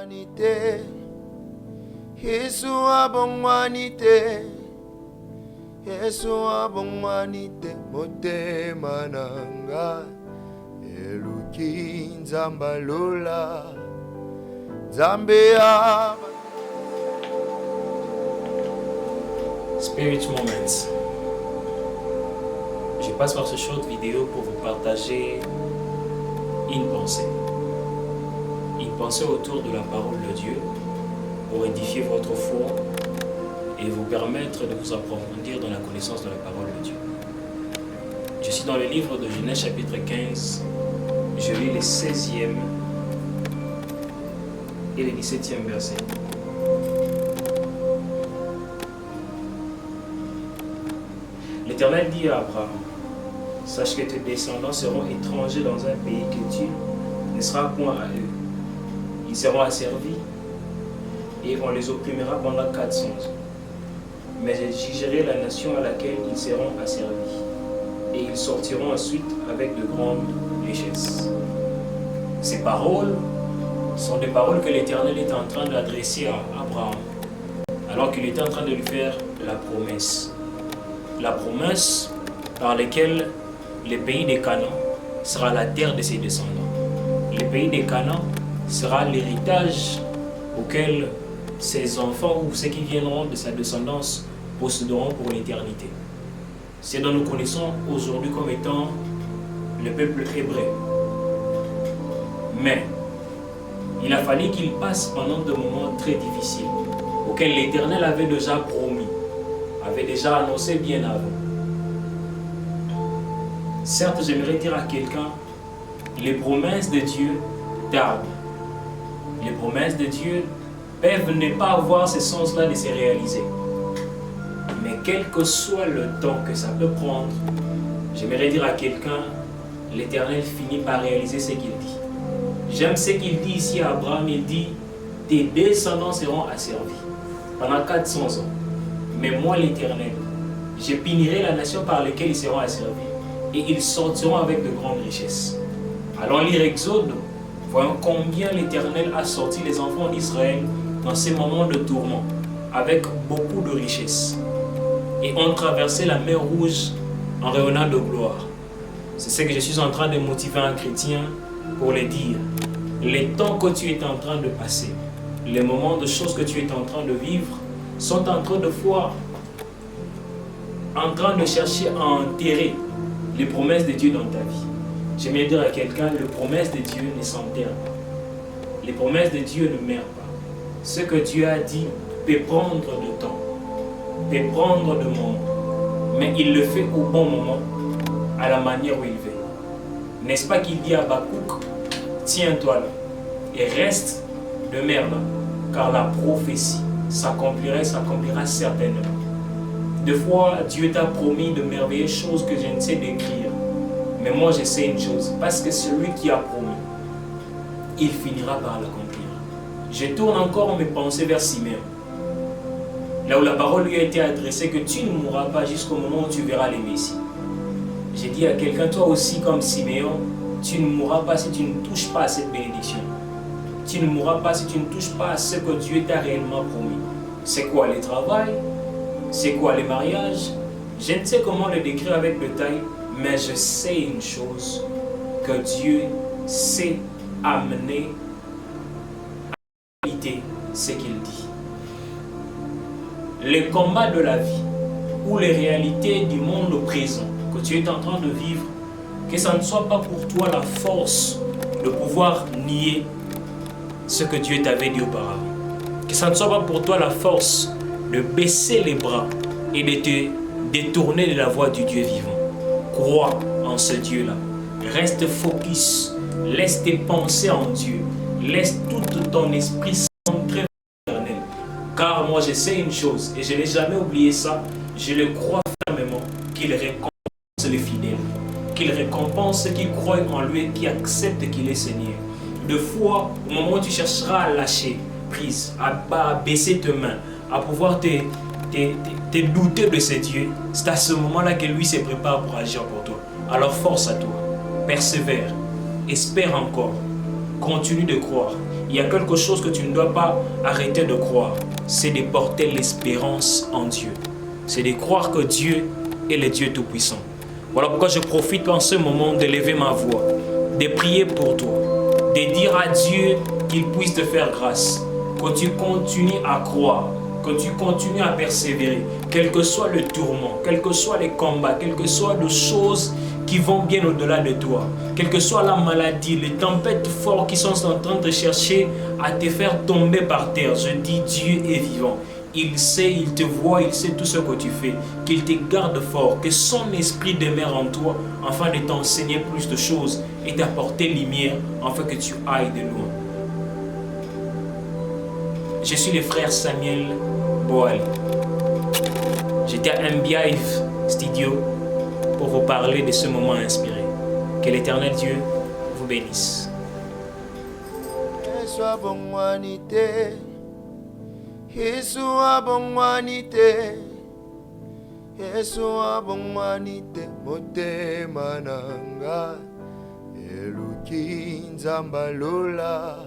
abongwanite, Yesu abongwanite, Yesu abongwanite, motema nanga, eluki nzambalola, Nzambe aba. Spirit Moments. Je passe par ce short vidéo pour vous partager une pensée. Une pensée autour de la parole de Dieu pour édifier votre foi et vous permettre de vous approfondir dans la connaissance de la parole de Dieu. Je suis dans le livre de Genèse chapitre 15. Je lis les 16e et les 17e versets. L'Éternel dit à Abraham, sache que tes descendants seront étrangers dans un pays que tu ne seras point à eux. Ils seront asservis et on les opprimera pendant 400 ans. Mais je jugerai la nation à laquelle ils seront asservis et ils sortiront ensuite avec de grandes richesses. Ces paroles sont des paroles que l'Éternel est en train d'adresser à Abraham alors qu'il était en train de lui faire la promesse. La promesse par laquelle le pays de Canaan sera la terre de ses descendants. Le pays de Canaan sera l'héritage auquel ses enfants ou ceux qui viendront de sa descendance posséderont pour l'éternité. C'est dont nous connaissons aujourd'hui comme étant le peuple hébreu. Mais il a fallu qu'il passe pendant des moments très difficiles auxquels l'Éternel avait déjà promis, avait déjà annoncé bien avant. Certes, j'aimerais dire à quelqu'un, les promesses de Dieu tardent. Les promesses de Dieu peuvent ne pas avoir ce sens-là de se réaliser. Mais quel que soit le temps que ça peut prendre, j'aimerais dire à quelqu'un, l'Éternel finit par réaliser ce qu'il dit. J'aime ce qu'il dit ici à Abraham, il dit, tes descendants seront asservis pendant 400 ans. Mais moi, l'Éternel, je punirai la nation par laquelle ils seront asservis et ils sortiront avec de grandes richesses. Allons lire Exode, voyons combien l'Éternel a sorti les enfants d'Israël dans ces moments de tourment, avec beaucoup de richesses. Et ont traversé la mer Rouge en revenant de gloire. C'est ce que je suis en train de motiver un chrétien pour le dire. Les temps que tu es en train de passer, les moments de choses que tu es en train de vivre, sont en train de voir, en train de chercher à enterrer les promesses de Dieu dans ta vie. J'aimerais dire à quelqu'un, les promesses de Dieu ne s'enterrent pas. Les promesses de Dieu ne meurent pas. Ce que Dieu a dit peut prendre du temps, peut prendre de moments, mais il le fait au bon moment, à la manière où il veut. N'est-ce pas qu'il dit à Habakkuk, tiens-toi là et reste, demeure là, car la prophétie s'accomplira certainement. Des fois, Dieu t'a promis de merveilleuses choses que je ne sais décrire. Mais moi, je sais une chose, parce que celui qui a promis, il finira par l'accomplir. Je tourne encore mes pensées vers Siméon. Là où la parole lui a été adressée, que tu ne mourras pas jusqu'au moment où tu verras les Messies. J'ai dit à quelqu'un, toi aussi comme Siméon, tu ne mourras pas si tu ne touches pas à cette bénédiction. Tu ne mourras pas si tu ne touches pas à ce que Dieu t'a réellement promis. C'est quoi le travail? C'est quoi les mariages? Je ne sais comment le décrire avec détail, mais je sais une chose, que Dieu sait amener à réalité ce qu'il dit. Les combats de la vie ou les réalités du monde présent que tu es en train de vivre, que ça ne soit pas pour toi la force de pouvoir nier ce que Dieu t'avait dit auparavant. Que ça ne soit pas pour toi la force de baisser les bras et de te détourner de la voie du Dieu vivant. Crois en ce Dieu-là. Reste focus. Laisse tes pensées en Dieu. Laisse tout ton esprit centré vers l'éternel. Car moi je sais une chose, et je n'ai jamais oublié ça, je le crois fermement, qu'il récompense les fidèles. Qu'il récompense ceux qui croient en lui et qui acceptent qu'il est Seigneur. De fois, au moment où tu chercheras à lâcher prise, à baisser tes mains, à pouvoir te douter de ce Dieu, c'est à ce moment-là que lui se prépare pour agir pour toi. Alors force à toi, persévère, espère encore, continue de croire il y a quelque chose que tu ne dois pas arrêter de croire. C'est de porter l'espérance en Dieu. C'est de croire que Dieu est le Dieu Tout-Puissant. Voilà pourquoi je profite en ce moment de lever ma voix, de prier pour toi, de dire à Dieu qu'il puisse te faire grâce, que tu continues à croire, que tu continues à persévérer, quel que soit le tourment, quels que soient les combats, quelles que soient les choses qui vont bien au-delà de toi, quelle que soit la maladie, les tempêtes fortes qui sont en train de chercher à te faire tomber par terre. Je dis, Dieu est vivant. Il sait, il te voit, il sait tout ce que tu fais, qu'il te garde fort, que son esprit demeure en toi afin de t'enseigner plus de choses et t'apporter lumière afin que tu ailles de loin. Je suis le frère Samuel Boal. J'étais à MBI Studio pour vous parler de ce moment inspiré. Que l'Éternel Dieu vous bénisse. Yesu abongwanite, Yesu abongwanite, motema nanga, eluki nzamba lola.